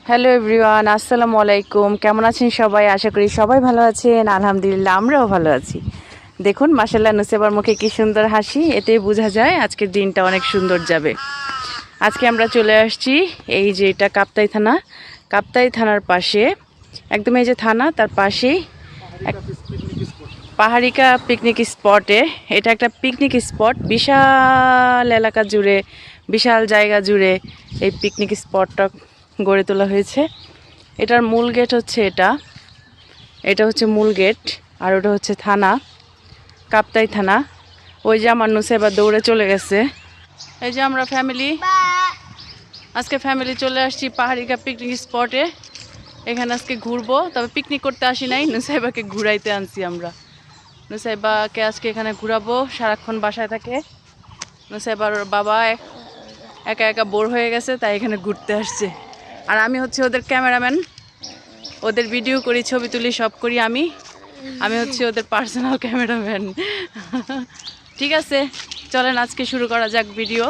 Hello everyone, আসসালামু আলাইকুম। কেমন আছেন সবাই? আশা করি সবাই ভালো আছেন। আলহামদুলিল্লাহ, আমরাও ভালো আছি। দেখুন মাশাআল্লাহ, নুসেবার মুখে কি সুন্দর হাসি, এতেই বোঝা যায় আজকের দিনটা অনেক সুন্দর যাবে। আজকে আমরা চলে আসছি, এই যে এটা কাপ্তাই থানা। কাপ্তাই থানার পাশে একদম এই যে থানা, তার পাশেই পাহাড়িকা পিকনিক স্পটে। এটা একটা পিকনিক স্পট, বিশাল এলাকা জুড়ে, বিশাল জায়গা জুড়ে এই পিকনিক স্পটটা গড়ে তোলা হয়েছে। এটার মূল গেট হচ্ছে এটা হচ্ছে মূল গেট, আর ওটা হচ্ছে থানা, কাপ্তাই থানা। ওই যে আমার নুসেবা দৌড়ে চলে গেছে। এই যে আমরা আজকে ফ্যামিলি চলে আসছি পাহাড়িকা পিকনিক স্পটে। এখানে আজকে ঘুরবো, তবে পিকনিক করতে আসি নাই, নুসাইবাকে ঘুরাইতে আনছি আমরা। নুসাইবাকে আজকে এখানে ঘুরাবো, সারাক্ষণ বাসায় থাকে। নুসাইবার বাবা একা একা বোর হয়ে গেছে, তাই এখানে ঘুরতে আসছে। আর আমি হচ্ছে ওদের ক্যামেরাম্যান, ওদের ভিডিও করি, ছবি তুলি, সব করি আমি হচ্ছে ওদের পার্সোনাল ক্যামেরাম্যান। ঠিক আছে, চলেন আজকে শুরু করা যাক video.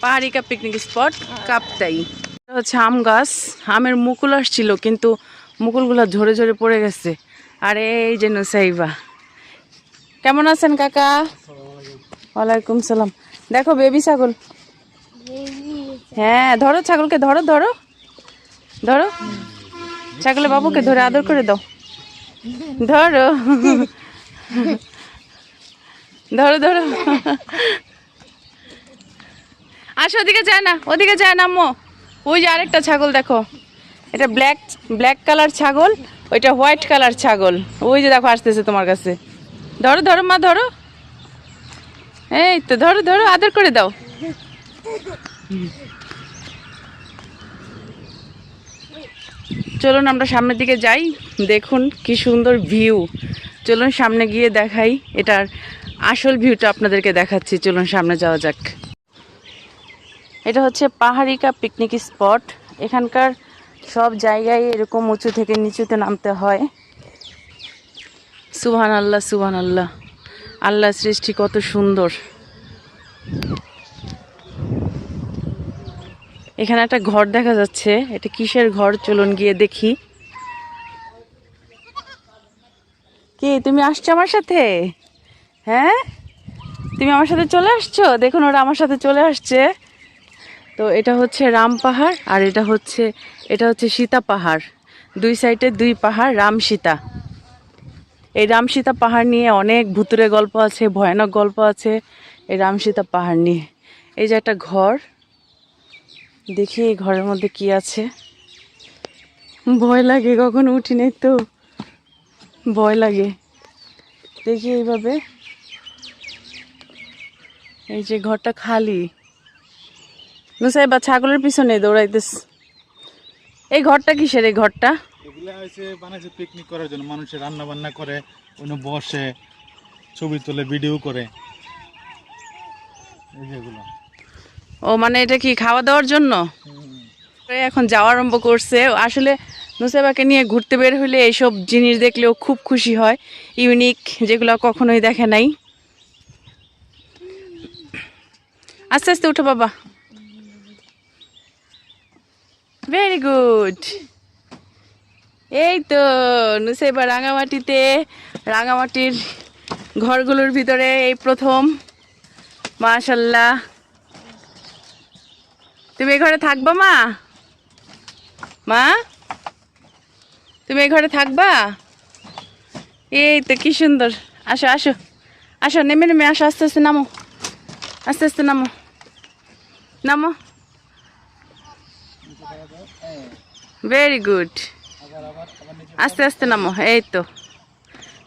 Paharika picnic spot Kaptai. এটা হচ্ছে আম গাছ, আমের মুকুল আসছিল, কিন্তু মুকুলগুলো ঝরে ঝরে পড়ে গেছে। আর এই যে নুসাইবা, কেমন আছেন কাকা? ওয়ালাইকুম সালাম। দেখো বেবি ছাগল। হ্যাঁ ধরো ছাগলকে, ধরো ধরো ধরো, ছাগলের বাবুকে ধরে আদর করে দাও। ধরো ধরো ধরো। আসো, ওদিকে যায় না, ওদিকে যায় না আম্মু। ওই যে আরেকটা ছাগল দেখো, এটা ব্ল্যাক কালার ছাগল, ওইটা হোয়াইট কালার ছাগল। ওই যে দেখো আসতেছে তোমার কাছে। ধরো ধরো মা, ধরো। এই তো ধরো ধরো, আদর করে দাও। চলুন আমরা সামনের দিকে যাই, দেখুন কি সুন্দর ভিউ। চলুন সামনে গিয়ে দেখাই, এটার আসল ভিউটা আপনাদেরকে দেখাচ্ছি। চলুন সামনে যাওয়া যাক। এটা হচ্ছে পাহাড়িকা পিকনিক স্পট। এখানকার সব জায়গায় এরকম উঁচু থেকে নিচুতে নামতে হয়। সুবহান আল্লাহ, সুবহান আল্লাহ, আল্লাহ সৃষ্টি কত সুন্দর। এখানে একটা ঘর দেখা যাচ্ছে, এটা কিসের ঘর চলুন গিয়ে দেখি। কি তুমি আসছো আমার সাথে? হ্যাঁ, তুমি আমার সাথে চলে আসছো। দেখুন ওরা আমার সাথে চলে আসছে। তো এটা হচ্ছে রাম পাহাড়, আর এটা হচ্ছে সীতা পাহাড়। দুই সাইডে দুই পাহাড়, রাম সীতা। এই রাম সীতা পাহাড় নিয়ে অনেক ভুতুরে গল্প আছে, ভয়ানক গল্প আছে এই রাম সীতা পাহাড় নিয়ে। এই যে একটা ঘর, দেখি এই ঘরের মধ্যে কি আছে। ভয় লাগে, কখনো উঠি নাই তো, ভয় লাগে। দেখি এইভাবে, এই যে ঘরটা খালি। নুসাইবা ছাগলের পিছনে দৌড়াইতেস। এই ঘরটা কিসের? এই ঘরটা এগুলা হইছে বানাইছে পিকনিক করার জন্য, মানুষের রান্না বান্না করে, ওখানে বসে ছবি তোলে, ভিডিও করে। এই যেগুলো, ও মানে এটা কি খাওয়া দাওয়ার জন্য? এখন যাওয়া আরম্ভ করছে। আসলে নুসাইবাকে নিয়ে ঘুরতে বের হইলে এইসব জিনিস দেখলেও খুব খুশি হয়, ইউনিক, যেগুলো কখনোই দেখে নাই। আস্তে আস্তে উঠো বাবা। Very good. এই তো নুসাইবা রাঙামাটির ঘরগুলোর ভিতরে এই প্রথম। মাশাল্লাহ, তুমি এই ঘরে থাকবা মা? মা, তুমি এই ঘরে থাকবা? এই তো কি সুন্দর। আসো আসো আসো, নেমে নেমে আসো, আস্তে আস্তে নামো, আস্তে আস্তে নামো নামো। ভেরি গুড, আস্তে আস্তে নামো। এই তো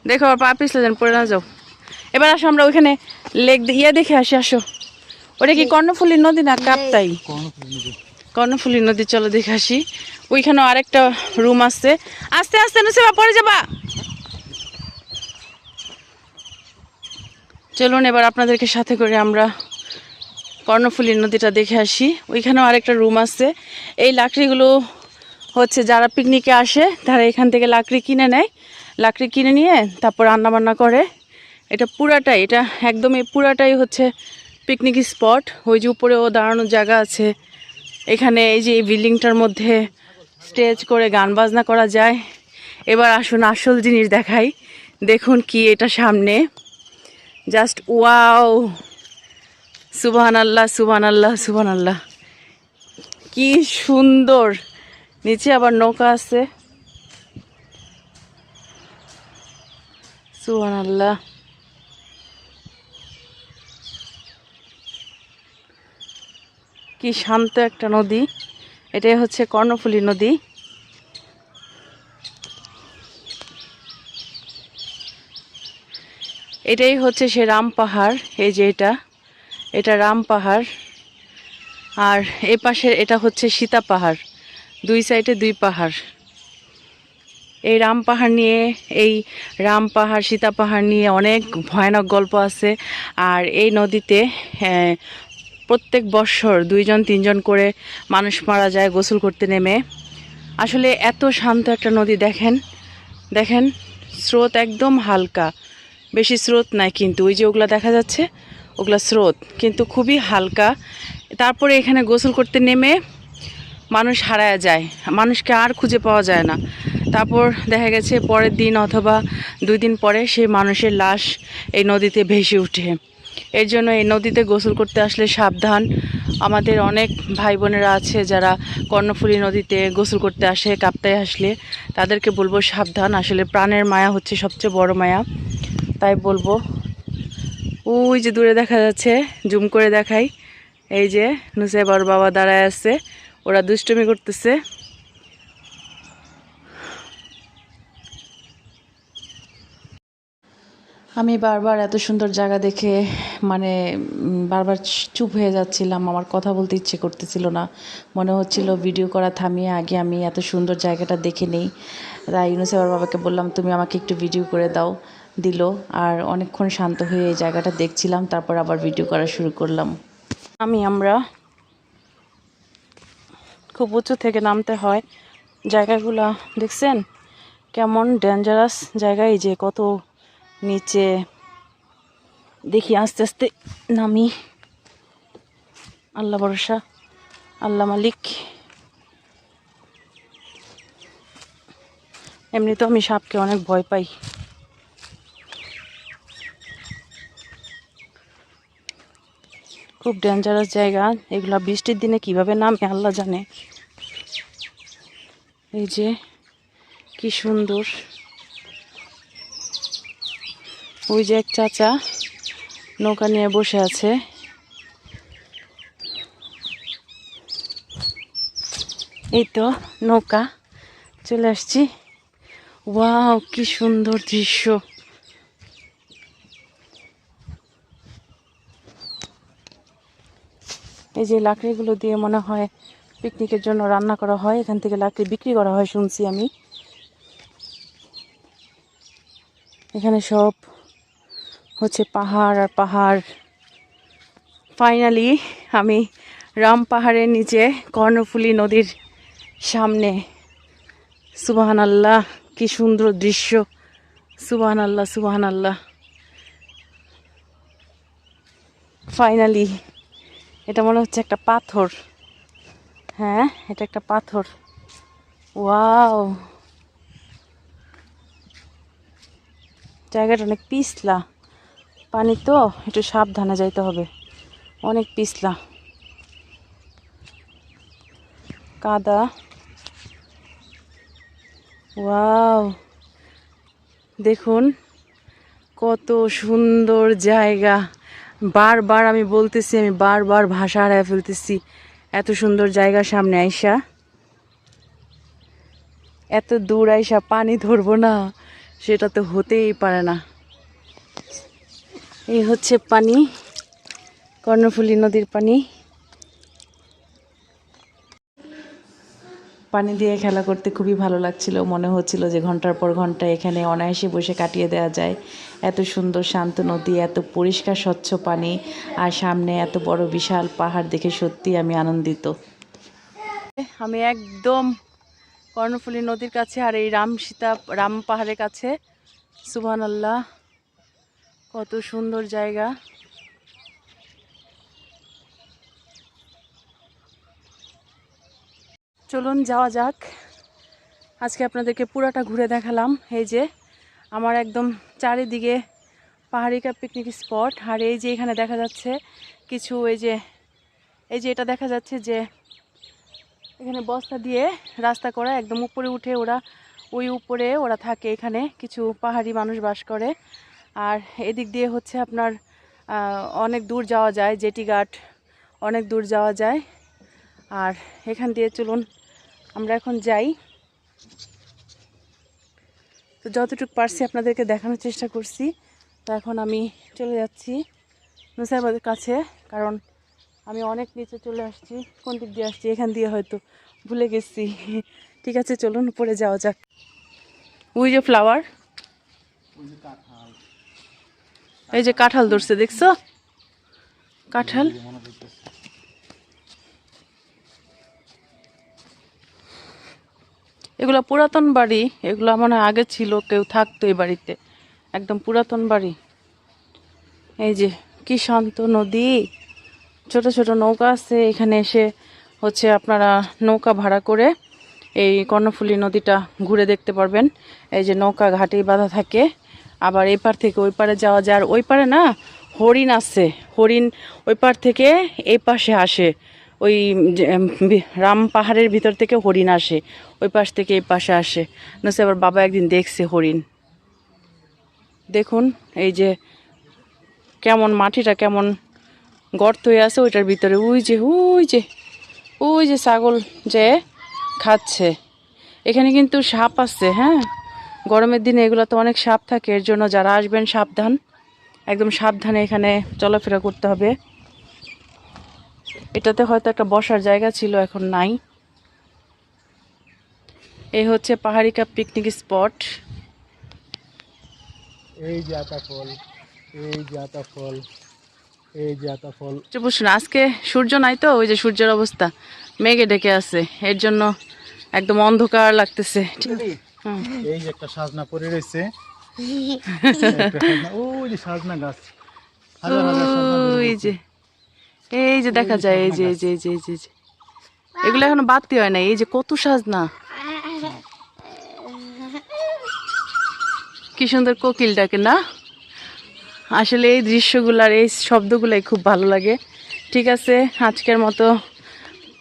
দেখো পা পিছলে যেন পড়ে না যাও। এবার আসো আমরা ওইখানে লেক দেখে আসি। আসো, ওটা কি কর্ণফুলী নদী না কাপ্তাই? কর্ণফুলী নদী, চলো দেখে আসি। ওইখানেও আরেকটা রুম আছে। আস্তে আস্তে নুসেবা, পড়ে যাবা। চলুন এবার আপনাদেরকে সাথে করে আমরা কর্ণফুলী নদীটা দেখে আসি। ওইখানেও আরেকটা রুম আছে। এই লাকড়িগুলো হচ্ছে যারা পিকনিকে আসে তারা এখান থেকে লাকড়ি কিনে নেয়, লাকড়ি কিনে নিয়ে তারপর রান্নাবান্না করে। এটা একদম এই পুরাটাই হচ্ছে পিকনিক স্পট। ওই যে উপরেও দাঁড়ানোর জায়গা আছে, এখানে এই যে এই বিল্ডিংটার মধ্যে স্টেজ করে গান বাজনা করা যায়। এবার আসুন আসল জিনিস দেখাই। দেখুন কি এটা সামনে, জাস্ট ওয়াও, সুবহানাল্লাহ সুবহানাল্লাহ সুবহানাল্লাহ, কি সুন্দর। নিচে আবার নৌকা আছে, সুবহানাল্লাহ। কি শান্ত একটা নদী। এটাই হচ্ছে কর্ণফুলী নদী। এটাই হচ্ছে সে রাম পাহাড়। এই যে এটা রাম পাহাড়, আর এই পাশে এটা হচ্ছে সীতা পাহাড়। দুই সাইডে দুই পাহাড়। এই রাম পাহাড় নিয়ে, এই রাম পাহাড় সীতা পাহাড় নিয়ে অনেক ভয়ানক গল্প আছে। আর এই নদীতে প্রত্যেক বৎসর 2-3 করে মানুষ মারা যায় গোসল করতে নেমে। আসলে এত শান্ত একটা নদী, দেখেন দেখেন, স্রোত একদম হালকা, বেশি স্রোত নাই, কিন্তু ওই যে ওগুলা দেখা যাচ্ছে ওগুলা স্রোত, কিন্তু খুবই হালকা। তারপরে এখানে গোসল করতে নেমে মানুষ হারায়া যায়, মানুষকে আর খুঁজে পাওয়া যায় না। তারপর দেখা গেছে পরের দিন অথবা 2 দিন পরে সেই মানুষের লাশ এই নদীতে ভেসে ওঠে। এর জন্য এই নদীতে গোসল করতে আসলে সাবধান। আমাদের অনেক ভাই বোনেরা আছে যারা কর্ণফুলী নদীতে গোসল করতে আসে কাপ্তায় আসলে, তাদেরকে বলবো সাবধান। আসলে প্রাণের মায়া হচ্ছে সবচেয়ে বড় মায়া, তাই বলবো। ওই যে দূরে দেখা যাচ্ছে, জুম করে দেখাই, এই যে নুসাইবার বাবা দাঁড়ায় আছে, ওরা দুষ্টুমি করতেছে। আমি বারবার এত সুন্দর জায়গা দেখে মানে বারবার চুপ হয়ে যাচ্ছিলাম, আমার কথা বলতে ইচ্ছে করতেছিল না। মনে হচ্ছিল ভিডিও করা থামিয়ে আগে আমি এত সুন্দর জায়গাটা দেখে নেই। তাই ইউনুসেবার বাবাকে বললাম তুমি আমাকে একটু ভিডিও করে দাও, দিল। আর অনেকক্ষণ শান্ত হয়ে এই জায়গাটা দেখছিলাম, তারপর আবার ভিডিও করা শুরু করলাম। আমরা খুব উঁচু থেকে নামতে হয়, জায়গাগুলা দেখছেন কেমন ডেঞ্জারাস জায়গা। এই যে কত নিচে, দেখি আস্তে আস্তে নামি, আল্লাহ ভরসা, আল্লাহ মালিক। এমনি তো আমি সাপকে অনেক ভয় পাই। খুব ডেঞ্জারাস জায়গা এগুলা, বৃষ্টির দিনে কিভাবে নামে আল্লাহ জানে। এই যে কি সুন্দর, ওই যে এক চাচা নৌকা নিয়ে বসে আছে। এই তো নৌকা, চলে আসছি। ওয়াও কি সুন্দর দৃশ্য। এই যে লাকড়িগুলো দিয়ে মনে হয় পিকনিকের জন্য রান্না করা হয়, এখান থেকে লাকড়ি বিক্রি করা হয় শুনছি আমি। এখানে সব হচ্ছে পাহাড় আর পাহাড়। ফাইনালি আমি রাম পাহাড়ের নিচে কর্ণফুলী নদীর সামনে। সুবহানাল্লাহ, কি সুন্দর দৃশ্য। সুবহানাল্লাহ সুবহানাল্লাহ। ফাইনালি, এটা মনে হচ্ছে একটা পাথর। হ্যাঁ, এটা একটা পাথর। ওয়াও, জায়গাটা অনেক পিছলা, পানি তো একটু সাবধানে যাইতে হবে, অনেক পিছলা, কাদা। ওয়াও, দেখুন কত সুন্দর জায়গা। বারবার আমি বলতেছি, আমি বারবার ভাষা হারায় ফেলতেছি। এত সুন্দর জায়গা সামনে আইসা, এত দূর আইসা পানি ধরবো না, সেটা তো হতেই পারে না। এই হচ্ছে পানি, কর্ণফুলী নদীর পানি। পানি দিয়ে খেলা করতে খুবই ভালো লাগছিল, মনে হচ্ছিল যে ঘন্টার পর ঘন্টা এখানে অনায়াসে বসে কাটিয়ে দেওয়া যায়। এত সুন্দর শান্ত নদী, এত পরিষ্কার স্বচ্ছ পানি, আর সামনে এত বড় বিশাল পাহাড় দেখে সত্যি আমি আনন্দিত। আমি একদম কর্ণফুলী নদীর কাছে, আর এই রাম পাহাড়ের কাছে। সুবহানাল্লাহ, কত সুন্দর জায়গা। চলুন যাওয়া যাক। আজকে আপনাদেরকে পুরাটা ঘুরে দেখালাম। এই যে আমার একদম চারিদিকে পাহাড়িকা পিকনিক স্পট। আর এই যে এখানে দেখা যাচ্ছে কিছু এই যে এটা দেখা যাচ্ছে যে এখানে বস্তা দিয়ে রাস্তা করা, একদম উপরে উঠে ওরা উপরে ওরা থাকে। এখানে কিছু পাহাড়ি মানুষ বাস করে। আর এদিক দিয়ে হচ্ছে আপনার অনেক দূর যাওয়া যায়, জেটি ঘাট অনেক দূর যাওয়া যায়। আর এখান দিয়ে চলুন আমরা এখন যাই। তো যতটুকু পারছি আপনাদেরকে দেখানোর চেষ্টা করছি। তো এখন আমি চলে যাচ্ছি নুসাইবাদের কাছে, কারণ আমি অনেক নিচে চলে আসছি। কোন দিক দিয়ে আসছি, এখান দিয়ে হয়তো ভুলে গেছি। ঠিক আছে, চলুন উপরে যাওয়া যাক। ওই যে ফ্লাওয়ার, এই যে কাঁঠাল ধরছে, দেখছো কাঁঠাল। এগুলো পুরাতন বাড়ি, এগুলো মনে হয় আগে ছিল, কেউ থাকতো এই বাড়িতে, একদম পুরাতন বাড়ি। এই যে কি শান্ত নদী, ছোট ছোট নৌকা আছে এখানে। এসে হচ্ছে আপনারা নৌকা ভাড়া করে এই কর্ণফুলী নদীটা ঘুরে দেখতে পারবেন। এই যে নৌকা ঘাটেই বাঁধা থাকে। আবার এই পার থেকে ওই পারে যাওয়া যায়। আর ওই পারে না হরিণ আছে, হরিণ ওই পার থেকে এই পাশে আসে। ওই রাম পাহাড়ের ভিতর থেকে হরিণ আসে, ওই পাশ থেকে এই পাশে আসে। নসে আবার বাবা একদিন দেখছে হরিণ। দেখুন এই যে কেমন মাটিটা কেমন গর্ত হয়ে আছে ওইটার ভিতরে। ওই যে ছাগল যে খাচ্ছে। এখানে কিন্তু সাপ আছে, হ্যাঁ, গরমের দিনে এগুলো তো অনেক সাপ থাকে। এর জন্য যারা আসবেন সাবধান, একদম সাবধানে এখানে চলাফেরা করতে হবে। এটাতে হয়তো একটা বসার জায়গা ছিল, এখন নাই। এই হচ্ছে পাহাড়িকা পিকনিক স্পট। এই যে আতা ফল, এই যে আতা ফল, এই যে আতা ফল। বুঝুন আজকে সূর্য নাই তো, ওই যে সূর্যের অবস্থা মেঘে ডেকে আছে, এর জন্য একদম অন্ধকার লাগতেছে। এই যে একটা সাজনা পড়ে রয়েছে, ওই যে সাজনা গাছ, এই যে দেখা যায়, এই যে এগুলো এখনো বাড়তি হয় না। এই যে কত সাজনা, কি সুন্দর কোকিল ডাকে না। আসলে এই দৃশ্যগুলার এই শব্দগুলাই খুব ভালো লাগে। ঠিক আছে, আজকের মতো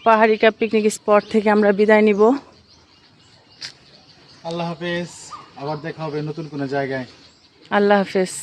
পাহাড়িকা পিকনিক স্পট থেকে আমরা বিদায় নিব। আল্লাহ হাফেজ, আবার দেখা হবে নতুন কোনো জায়গায়। আল্লাহ হাফেজ।